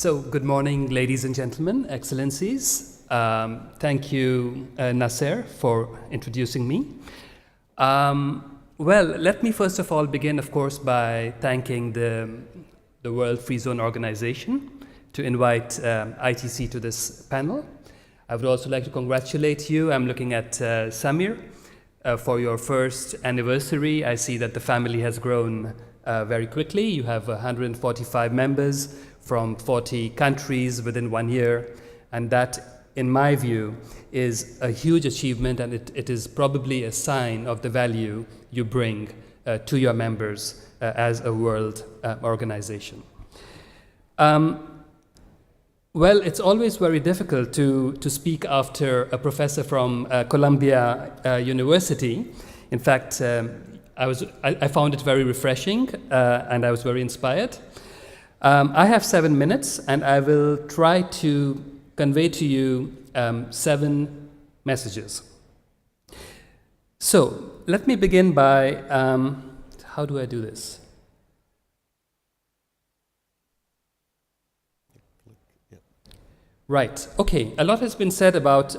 So good morning, ladies and gentlemen, excellencies. Thank you, Nasser, for introducing me. Well, let me first of all begin, of course, by thanking the World FZO organization to invite ITC to this panel. I would also like to congratulate you. I'm looking at Samir for your first anniversary. I see that the family has grown very quickly. You have 145 members from 40 countries within 1 year, and that, in my view, is a huge achievement, and it is probably a sign of the value you bring to your members as a world organization. Well, it's always very difficult to speak after a professor from Columbia University. In fact, I found it very refreshing, and I was very inspired. I have 7 minutes, and I will try to convey to you 7 messages. So let me begin by, how do I do this? Right, okay, a lot has been said about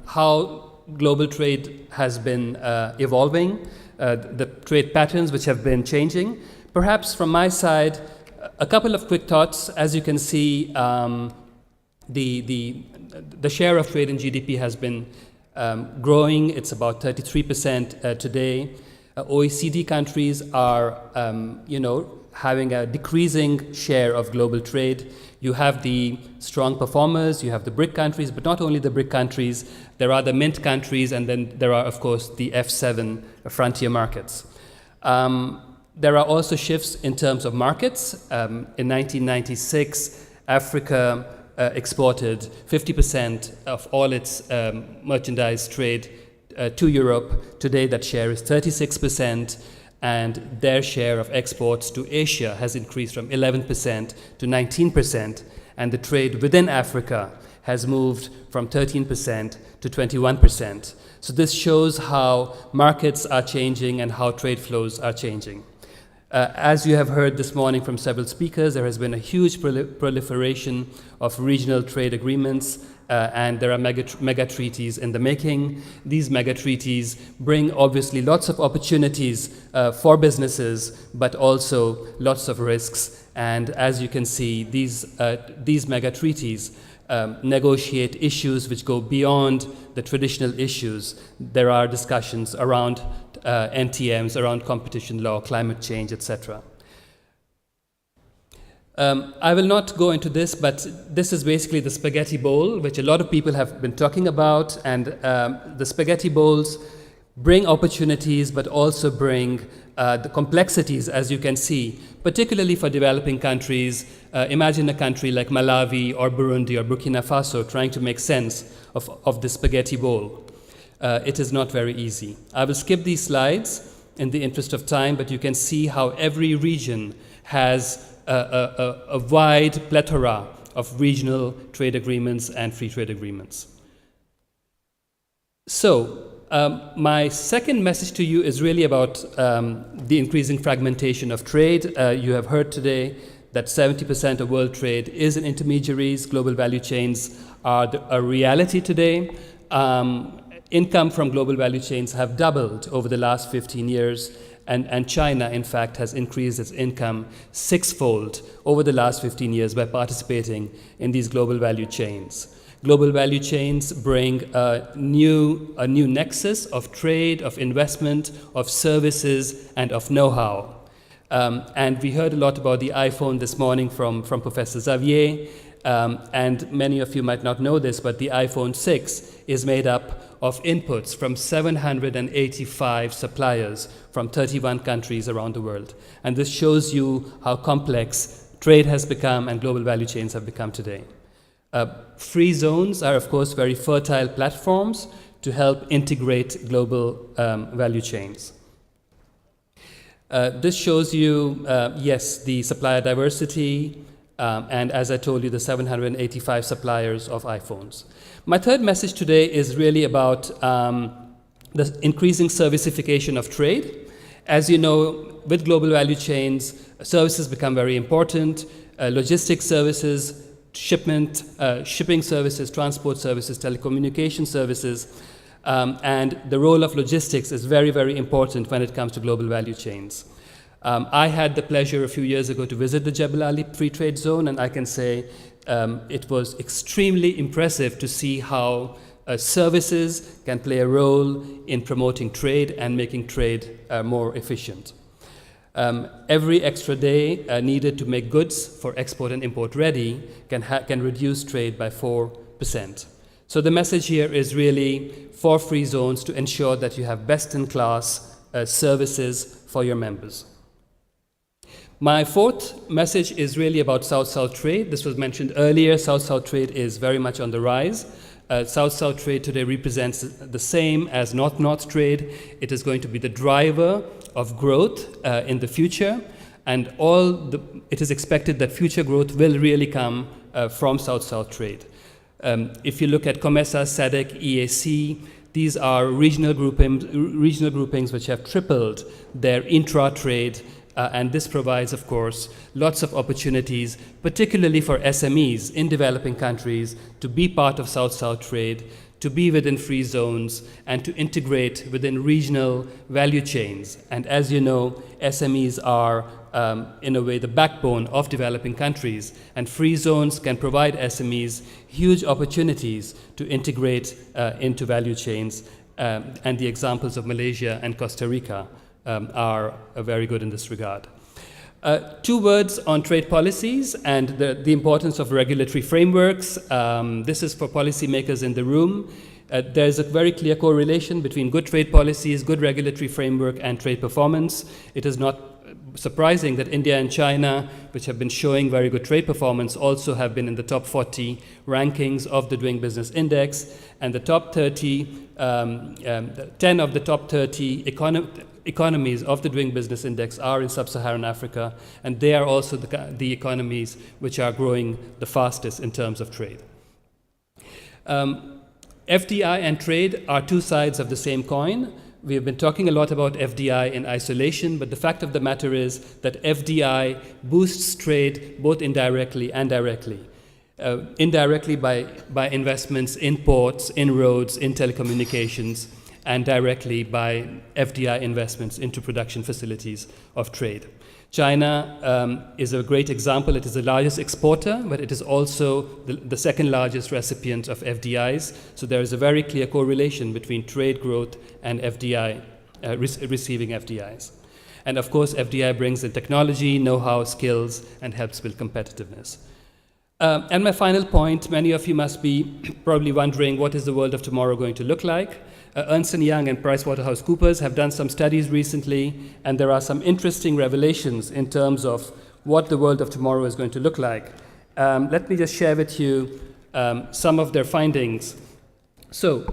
how global trade has been evolving, the trade patterns which have been changing. Perhaps from my side, a couple of quick thoughts. As you can see, the share of trade in GDP has been growing. It's about 33% today. OECD countries are, having a decreasing share of global trade. You have the strong performers, you have the BRIC countries, but not only the BRIC countries, there are the Mint countries, and then there are, of course, the F7 frontier markets. There are also shifts in terms of markets. In 1996, Africa exported 50% of all its merchandise trade to Europe. Today, that share is 36%, and their share of exports to Asia has increased from 11% to 19%, and the trade within Africa has moved from 13% to 21%. So this shows how markets are changing and how trade flows are changing. As you have heard this morning from several speakers, there has been a huge proliferation of regional trade agreements, and there are mega treaties in the making. These mega treaties bring obviously lots of opportunities for businesses, but also lots of risks. And as you can see, these mega treaties negotiate issues which go beyond the traditional issues. There are discussions around NTMs, around competition law, climate change, etc. I will not go into this, but this is basically the spaghetti bowl, which a lot of people have been talking about, and the spaghetti bowls bring opportunities, but also bring the complexities, as you can see, particularly for developing countries. Imagine a country like Malawi or Burundi or Burkina Faso trying to make sense of the spaghetti bowl. It is not very easy. I will skip these slides in the interest of time, but you can see how every region has a wide plethora of regional trade agreements and free trade agreements. So, my second message to you is really about the increasing fragmentation of trade. You have heard today that 70% of world trade is in intermediaries. Global value chains are a reality today. Income from global value chains have doubled over the last 15 years, and China, in fact, has increased its income 6-fold over the last 15 years by participating in these global value chains. Global value chains bring a new nexus of trade, of investment, of services, and of know-how. And we heard a lot about the iPhone this morning from Professor Xavier, and many of you might not know this, but the iPhone 6 is made up of inputs from 785 suppliers from 31 countries around the world. And this shows you how complex trade has become and global value chains have become today. Free zones are, of course, very fertile platforms to help integrate global value chains. This shows you, yes, the supplier diversity, and as I told you, the 785 suppliers of iPhones. My third message today is really about the increasing servicification of trade. As you know, with global value chains, services become very important. Logistics services shipment, shipping services, transport services, telecommunication services, and the role of logistics is very, very important when it comes to global value chains. I had the pleasure a few years ago to visit the Jebel Ali Free Trade Zone, and I can say it was extremely impressive to see how services can play a role in promoting trade and making trade more efficient. Every extra day needed to make goods for export and import ready can reduce trade by 4%. So the message here is really for free zones to ensure that you have best-in-class services for your members. My fourth message is really about South-South Trade. This was mentioned earlier. South-South Trade is very much on the rise. South-South Trade today represents the same as North-North Trade. It is going to be the driver of growth in the future, and it is expected that future growth will really come from South-South Trade. If you look at COMESA, SADC, EAC, these are regional groupings which have tripled their intra-trade, and this provides, of course, lots of opportunities, particularly for SMEs in developing countries, to be part of South-South Trade, to be within free zones, and to integrate within regional value chains. And as you know, SMEs are, in a way, the backbone of developing countries, and free zones can provide SMEs huge opportunities to integrate into value chains, and the examples of Malaysia and Costa Rica are very good in this regard. Two words on trade policies and the importance of regulatory frameworks. This is for policymakers in the room. There's a very clear correlation between good trade policies, good regulatory framework, and trade performance. It is not surprising that India and China, which have been showing very good trade performance, also have been in the top 40 rankings of the Doing Business Index, and the top 30, 10 of the top 30 economies of the Doing Business Index are in Sub-Saharan Africa, and they are also the economies which are growing the fastest in terms of trade. FDI and trade are two sides of the same coin. We have been talking a lot about FDI in isolation, but the fact of the matter is that FDI boosts trade both indirectly and directly. Indirectly by investments in ports, in roads, in telecommunications, and directly by FDI investments into production facilities of trade. China is a great example. It is the largest exporter, but it is also the second largest recipient of FDIs. So there is a very clear correlation between trade growth and FDI, receiving FDIs. And of course, FDI brings in technology, know-how, skills, and helps build competitiveness. And my final point, many of you must be probably wondering, what is the world of tomorrow going to look like? Ernst & Young and PricewaterhouseCoopers have done some studies recently, and there are some interesting revelations in terms of what the world of tomorrow is going to look like. Let me just share with you some of their findings. So,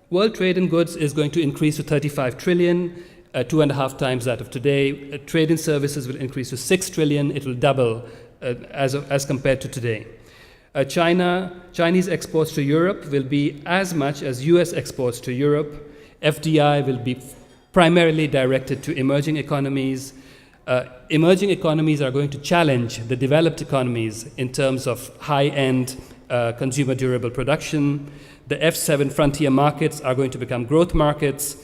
world trade in goods is going to increase to 35 trillion, 2.5 times that of today. Trade in services will increase to 6 trillion. It will double as compared to today. Chinese exports to Europe will be as much as US exports to Europe. FDI will be primarily directed to emerging economies. Emerging economies are going to challenge the developed economies in terms of high-end consumer durable production. The F7 frontier markets are going to become growth markets.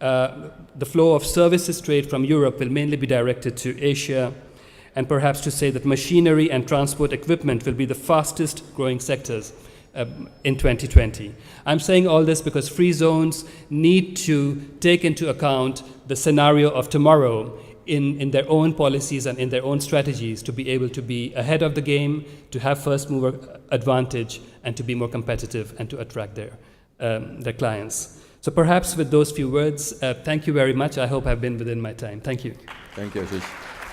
The flow of services trade from Europe will mainly be directed to Asia. And perhaps to say that machinery and transport equipment will be the fastest growing sectors in 2020. I'm saying all this because free zones need to take into account the scenario of tomorrow in their own policies and in their own strategies to be able to be ahead of the game, to have first mover advantage, and to be more competitive and to attract their clients. So perhaps with those few words, thank you very much. I hope I've been within my time. Thank you. Thank you, Ashish.